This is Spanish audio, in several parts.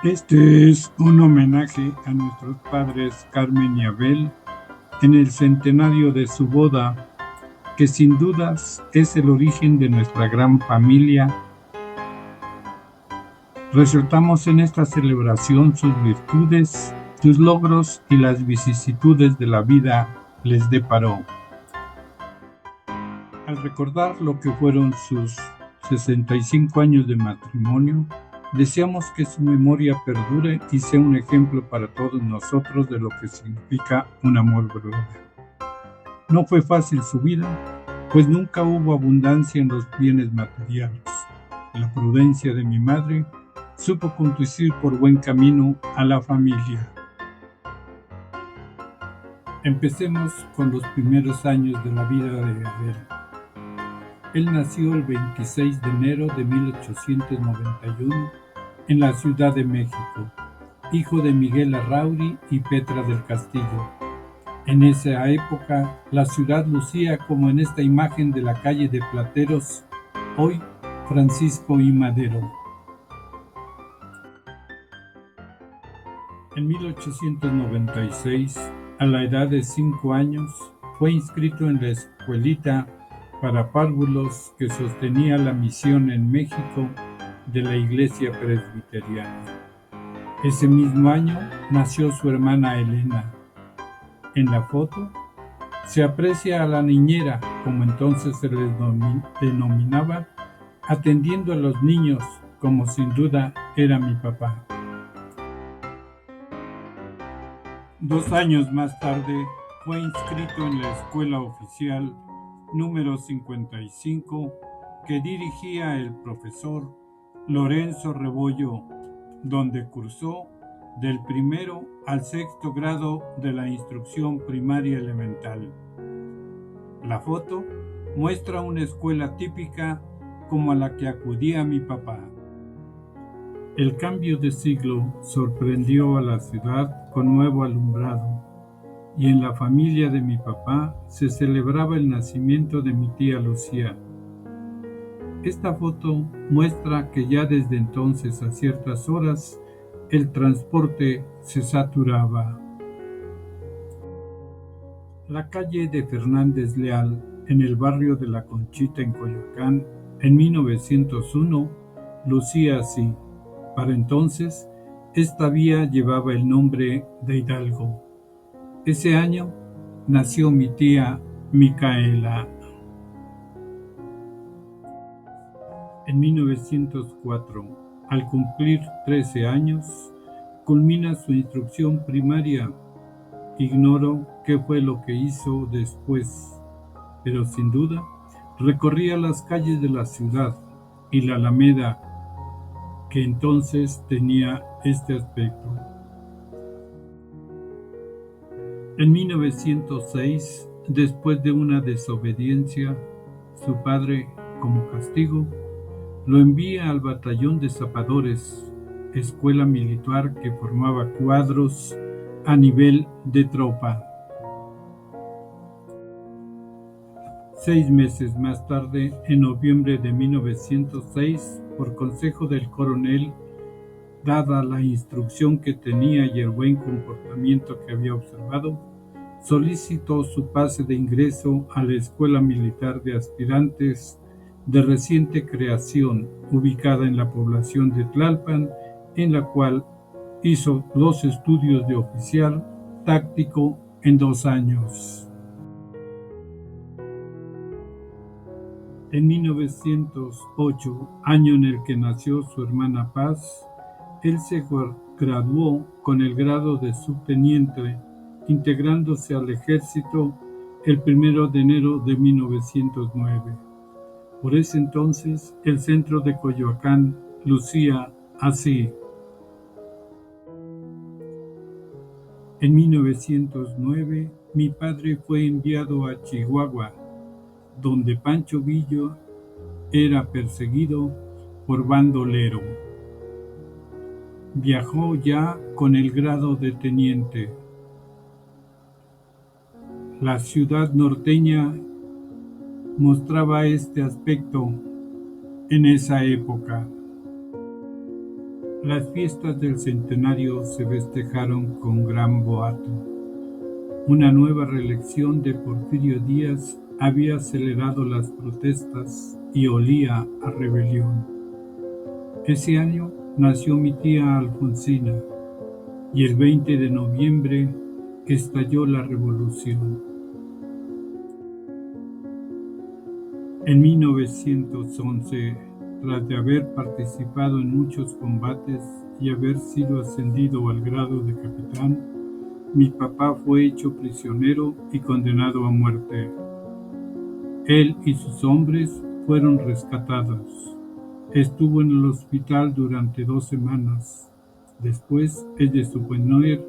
Este es un homenaje a nuestros padres Carmen y Abel en el centenario de su boda, que sin dudas es el origen de nuestra gran familia. Resaltamos en esta celebración sus virtudes, sus logros y las vicisitudes de la vida les deparó. Al recordar lo que fueron sus 65 años de matrimonio, deseamos que su memoria perdure y sea un ejemplo para todos nosotros de lo que significa un amor verdadero. No fue fácil su vida, pues nunca hubo abundancia en los bienes materiales. La prudencia de mi madre supo conducir por buen camino a la familia. Empecemos con los primeros años de la vida de Abel. Él nació el 26 de enero de 1891 en la Ciudad de México, hijo de Miguel Larrauri y Petra del Castillo. En esa época, la ciudad lucía como en esta imagen de la calle de Plateros, hoy Francisco I. Madero. En 1896, a la edad de 5 años, fue inscrito en la escuelita para párvulos que sostenía la misión en México de la Iglesia Presbiteriana. Ese mismo año nació su hermana Elena. En la foto se aprecia a la niñera, como entonces se les denominaba, atendiendo a los niños, como sin duda era mi papá. 2 años más tarde fue inscrito en la escuela oficial número 55 que dirigía el profesor Lorenzo Rebollo, donde cursó del primero al sexto grado de la instrucción primaria elemental. La foto muestra una escuela típica como a la que acudía mi papá. El cambio de siglo sorprendió a la ciudad con nuevo alumbrado, y en la familia de mi papá se celebraba el nacimiento de mi tía Lucía. Esta foto muestra que ya desde entonces a ciertas horas el transporte se saturaba. La calle de Fernández Leal, en el barrio de La Conchita en Coyoacán, en 1901, lucía así. Para entonces, esta vía llevaba el nombre de Hidalgo. Ese año nació mi tía Micaela. En 1904, al cumplir 13 años, culmina su instrucción primaria. Ignoro qué fue lo que hizo después, pero sin duda recorría las calles de la ciudad y la Alameda, que entonces tenía este aspecto. En 1906, después de una desobediencia, su padre, como castigo, lo envía al batallón de zapadores, escuela militar que formaba cuadros a nivel de tropa. 6 meses más tarde, en noviembre de 1906, por consejo del coronel, dada la instrucción que tenía y el buen comportamiento que había observado, solicitó su pase de ingreso a la Escuela Militar de Aspirantes de reciente creación, ubicada en la población de Tlalpan, en la cual hizo los estudios de oficial táctico en 2 años. En 1908, año en el que nació su hermana Paz, él se graduó con el grado de subteniente, integrándose al ejército el 1 de enero de 1909. Por ese entonces, el centro de Coyoacán lucía así. En 1909, mi padre fue enviado a Chihuahua, donde Pancho Villa era perseguido por bandolero. Viajó ya con el grado de teniente. La ciudad norteña mostraba este aspecto en esa época. Las fiestas del centenario se festejaron con gran boato. Una nueva reelección de Porfirio Díaz había acelerado las protestas y olía a rebelión. Ese año nació mi tía Alfonsina y el 20 de noviembre estalló la revolución. En 1911, tras de haber participado en muchos combates y haber sido ascendido al grado de capitán, mi papá fue hecho prisionero y condenado a muerte. Él y sus hombres fueron rescatados. Estuvo en el hospital durante 2 semanas. Después es de suponer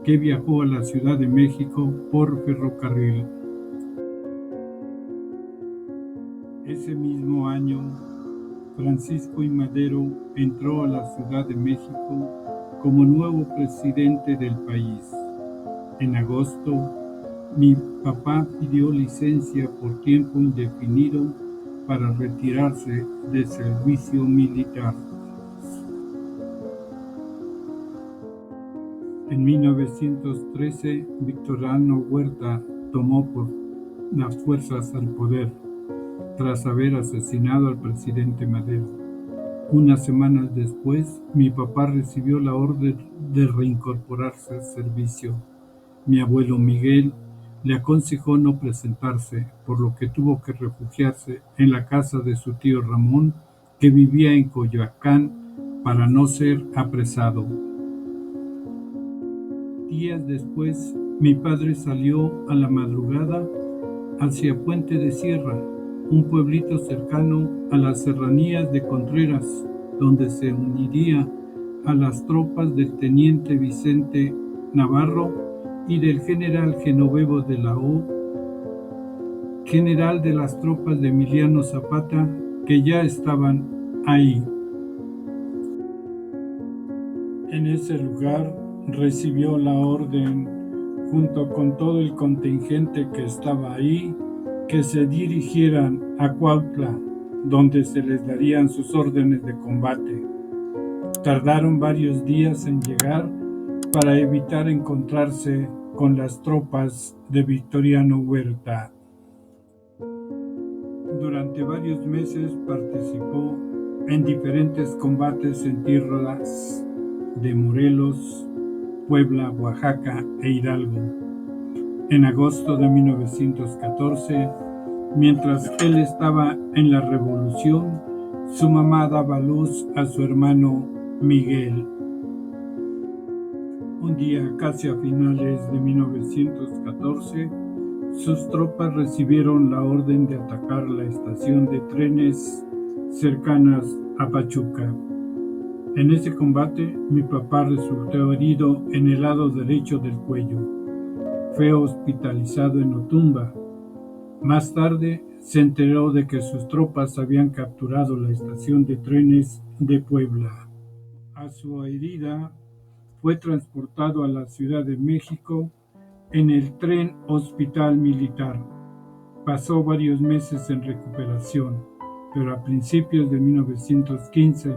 que viajó a la Ciudad de México por ferrocarril. Ese mismo año, Francisco I. Madero entró a la Ciudad de México como nuevo presidente del país. En agosto, mi papá pidió licencia por tiempo indefinido para retirarse del servicio militar. En 1913, Victoriano Huerta tomó por las fuerzas al poder, tras haber asesinado al presidente Madero. Unas semanas después, mi papá recibió la orden de reincorporarse al servicio. Mi abuelo Miguel le aconsejó no presentarse, por lo que tuvo que refugiarse en la casa de su tío Ramón, que vivía en Coyoacán, para no ser apresado. Días después, mi padre salió a la madrugada hacia Puente de Sierra, un pueblito cercano a las serranías de Contreras, donde se uniría a las tropas del teniente Vicente Navarro y del general Genovevo de la O, general de las tropas de Emiliano Zapata, que ya estaban ahí. En ese lugar recibió la orden, junto con todo el contingente que estaba ahí, que se dirigieran a Cuautla, donde se les darían sus órdenes de combate. Tardaron varios días en llegar para evitar encontrarse con las tropas de Victoriano Huerta. Durante varios meses participó en diferentes combates en tierras de Morelos, Puebla, Oaxaca e Hidalgo. En agosto de 1914, mientras él estaba en la revolución, su mamá daba luz a su hermano Miguel. Un día, casi a finales de 1914, sus tropas recibieron la orden de atacar la estación de trenes cercanas a Pachuca. En ese combate, mi papá resultó herido en el lado derecho del cuello. Fue hospitalizado en Otumba. Más tarde, se enteró de que sus tropas habían capturado la estación de trenes de Puebla. A su herida, fue transportado a la Ciudad de México en el tren hospital militar. Pasó varios meses en recuperación, pero a principios de 1915,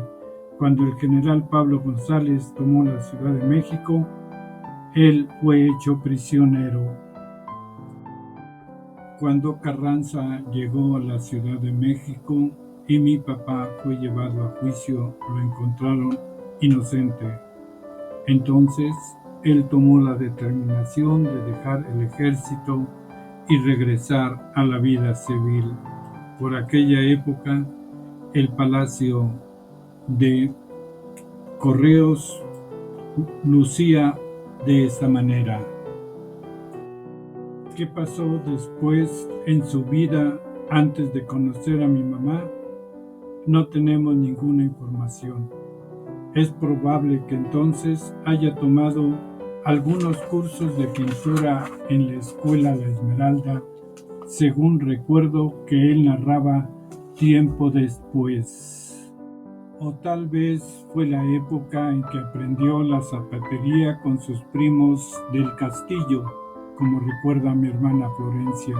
cuando el general Pablo González tomó la Ciudad de México, él fue hecho prisionero. Cuando Carranza llegó a la Ciudad de México y mi papá fue llevado a juicio, lo encontraron inocente. Entonces, él tomó la determinación de dejar el ejército y regresar a la vida civil. Por aquella época, el Palacio de Correos lucía de esta manera. ¿Qué pasó después en su vida antes de conocer a mi mamá? No tenemos ninguna información. Es probable que entonces haya tomado algunos cursos de pintura en la escuela La Esmeralda, según recuerdo que él narraba tiempo después. O tal vez fue la época en que aprendió la zapatería con sus primos del castillo, como recuerda mi hermana Florencia.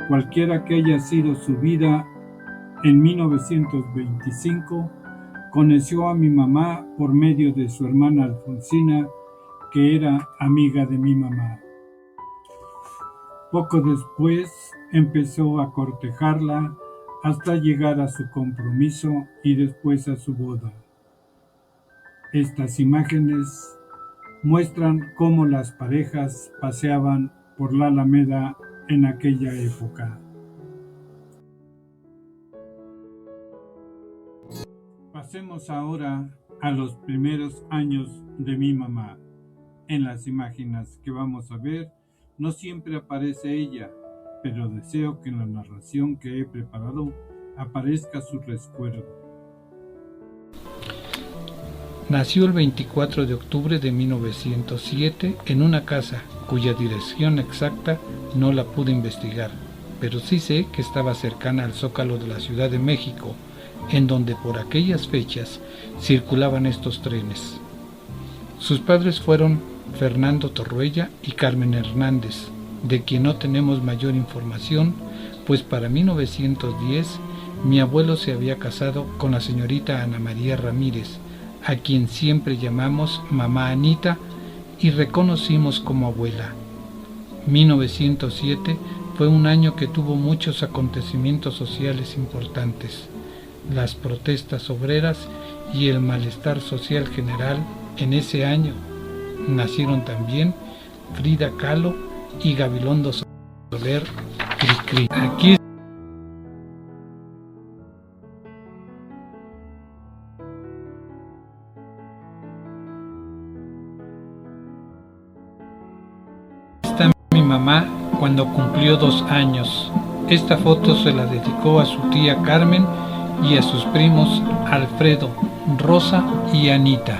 Cualquiera que haya sido su vida, en 1925 Conoció a mi mamá por medio de su hermana Alfonsina, que era amiga de mi mamá. Poco después empezó a cortejarla hasta llegar a su compromiso y después a su boda. Estas imágenes muestran cómo las parejas paseaban por la Alameda en aquella época. Pasemos ahora a los primeros años de mi mamá. En las imágenes que vamos a ver, no siempre aparece ella, pero deseo que en la narración que he preparado aparezca su recuerdo. Nació el 24 de octubre de 1907 en una casa cuya dirección exacta no la pude investigar, pero sí sé que estaba cercana al Zócalo de la Ciudad de México, en donde por aquellas fechas circulaban estos trenes. Sus padres fueron Fernando Torruella y Carmen Hernández, de quien no tenemos mayor información, pues para 1910 mi abuelo se había casado con la señorita Ana María Ramírez, a quien siempre llamamos Mamá Anita y reconocimos como abuela. 1907 fue un año que tuvo muchos acontecimientos sociales importantes. Las protestas obreras y el malestar social general. En ese año nacieron también Frida Kahlo y Gabilondo Soler Cricri. Aquí está mi mamá cuando cumplió 2 años. Esta foto se la dedicó a su tía Carmen y a sus primos Alfredo, Rosa y Anita.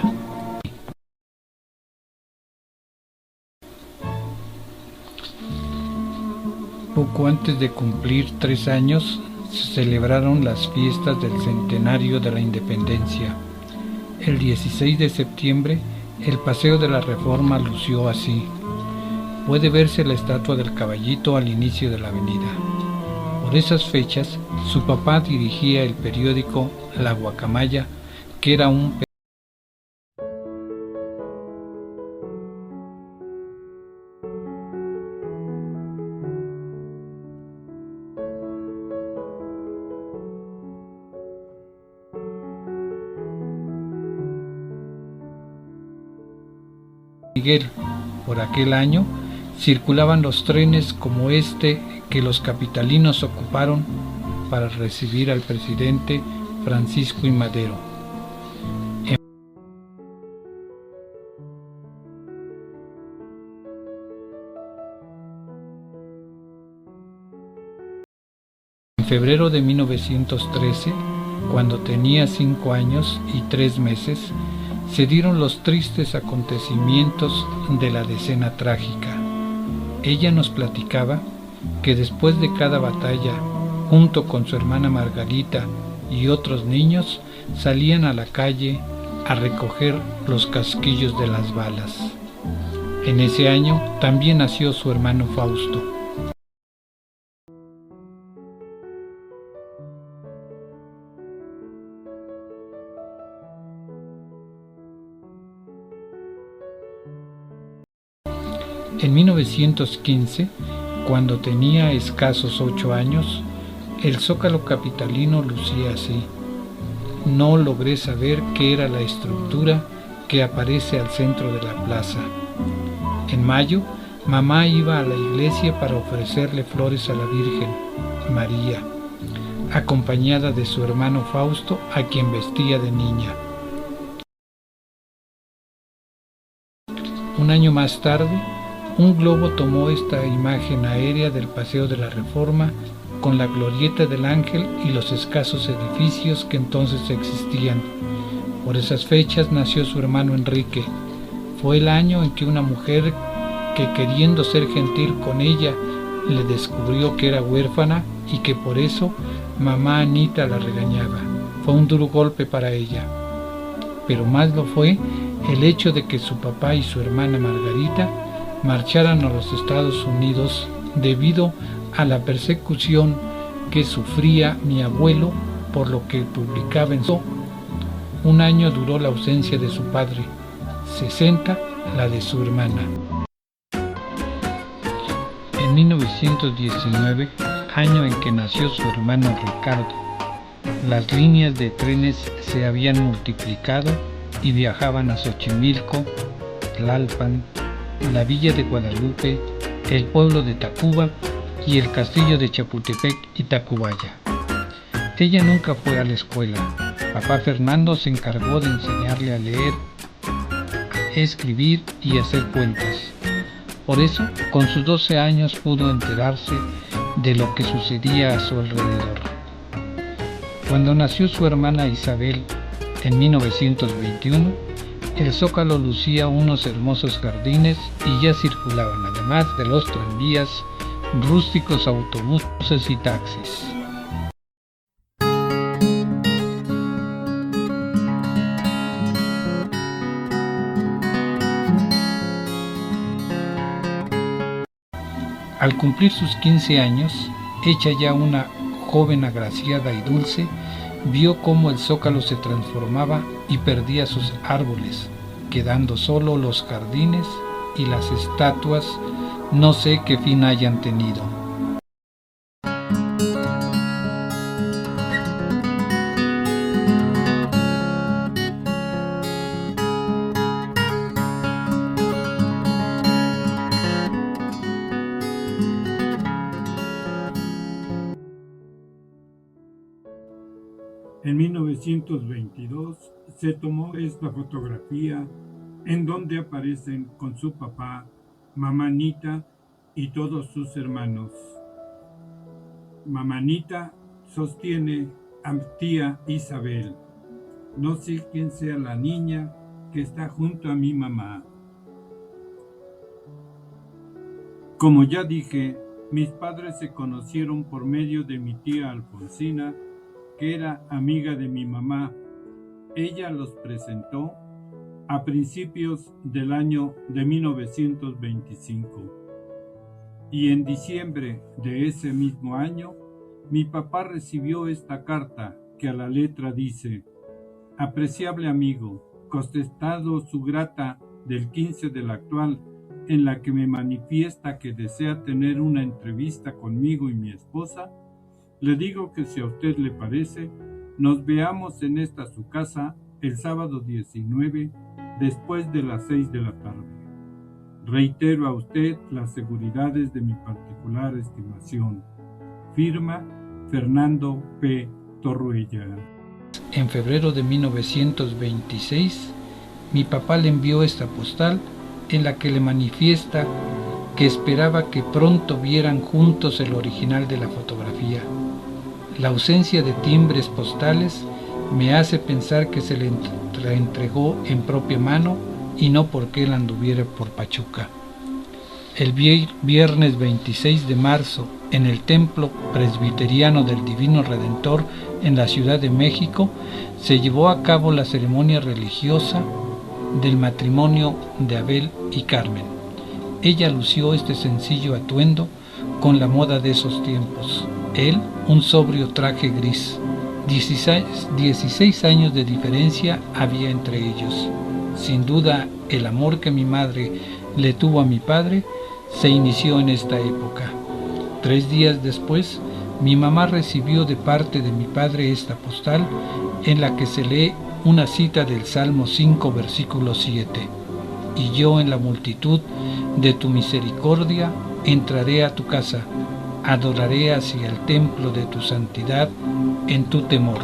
Poco antes de cumplir 3 años, se celebraron las fiestas del centenario de la independencia. El 16 de septiembre, el Paseo de la Reforma lució así. Puede verse la estatua del caballito al inicio de la avenida. Por esas fechas, su papá dirigía el periódico La Guacamaya, que era un Miguel. Por aquel año circulaban los trenes como este que los capitalinos ocuparon para recibir al presidente Francisco I. Madero. En febrero de 1913, cuando tenía 5 años y 3 meses, se dieron los tristes acontecimientos de la decena trágica. Ella nos platicaba que después de cada batalla, junto con su hermana Margarita y otros niños, salían a la calle a recoger los casquillos de las balas. En ese año también nació su hermano Fausto. En 1915, cuando tenía escasos 8 años, el Zócalo capitalino lucía así. No logré saber qué era la estructura que aparece al centro de la plaza. En mayo, mamá iba a la iglesia para ofrecerle flores a la Virgen María, acompañada de su hermano Fausto, a quien vestía de niña. Un año más tarde, un globo tomó esta imagen aérea del Paseo de la Reforma con la glorieta del Ángel y los escasos edificios que entonces existían. Por esas fechas nació su hermano Enrique. Fue el año en que una mujer que, queriendo ser gentil con ella, le descubrió que era huérfana y que por eso mamá Anita la regañaba. Fue un duro golpe para ella. Pero más lo fue el hecho de que su papá y su hermana Margarita marcharan a los Estados Unidos debido a la persecución que sufría mi abuelo por lo que publicaba en su 1 año duró la ausencia de su padre, 60 la de su hermana. En 1919, año en que nació su hermano Ricardo, las líneas de trenes se habían multiplicado y viajaban a Xochimilco, Tlalpan, la villa de Guadalupe, el pueblo de Tacuba y el castillo de Chapultepec y Tacubaya. Ella nunca fue a la escuela. Papá Fernando se encargó de enseñarle a leer, a escribir y a hacer cuentas. Por eso, con sus 12 años pudo enterarse de lo que sucedía a su alrededor. Cuando nació su hermana Isabel en 1921, el Zócalo lucía unos hermosos jardines y ya circulaban, además de los tranvías, rústicos autobuses y taxis. Al cumplir sus 15 años, hecha ya una joven agraciada y dulce, vio cómo el Zócalo se transformaba y perdía sus árboles, quedando solo los jardines y las estatuas, no sé qué fin hayan tenido. En 1922 se tomó esta fotografía en donde aparecen con su papá, mamá Anita y todos sus hermanos. Mamá Anita sostiene a tía Isabel. No sé quién sea la niña que está junto a mi mamá. Como ya dije, mis padres se conocieron por medio de mi tía Alfonsina, que era amiga de mi mamá. Ella los presentó a principios del año de 1925. Y en diciembre de ese mismo año, mi papá recibió esta carta que a la letra dice: apreciable amigo, contestado su grata del 15 del actual, en la que me manifiesta que desea tener una entrevista conmigo y mi esposa, le digo que si a usted le parece, nos veamos en esta su casa el sábado 19 después de las 6 de la tarde. Reitero a usted las seguridades de mi particular estimación. Firma Fernando P. Torruella. En febrero de 1926, mi papá le envió esta postal en la que le manifiesta que esperaba que pronto vieran juntos el original de la fotografía. La ausencia de timbres postales me hace pensar que se le entregó en propia mano y no porque él anduviera por Pachuca. El viernes 26 de marzo, en el Templo Presbiteriano del Divino Redentor en la Ciudad de México, se llevó a cabo la ceremonia religiosa del matrimonio de Abel y Carmen. Ella lució este sencillo atuendo con la moda de esos tiempos. Él, un sobrio traje gris. 16 años de diferencia había entre ellos. Sin duda, el amor que mi madre le tuvo a mi padre se inició en esta época. 3 días después, mi mamá recibió de parte de mi padre esta postal en la que se lee una cita del Salmo 5, versículo 7. Y yo en la multitud de tu misericordia entraré a tu casa, adoraré hacia el templo de tu santidad en tu temor.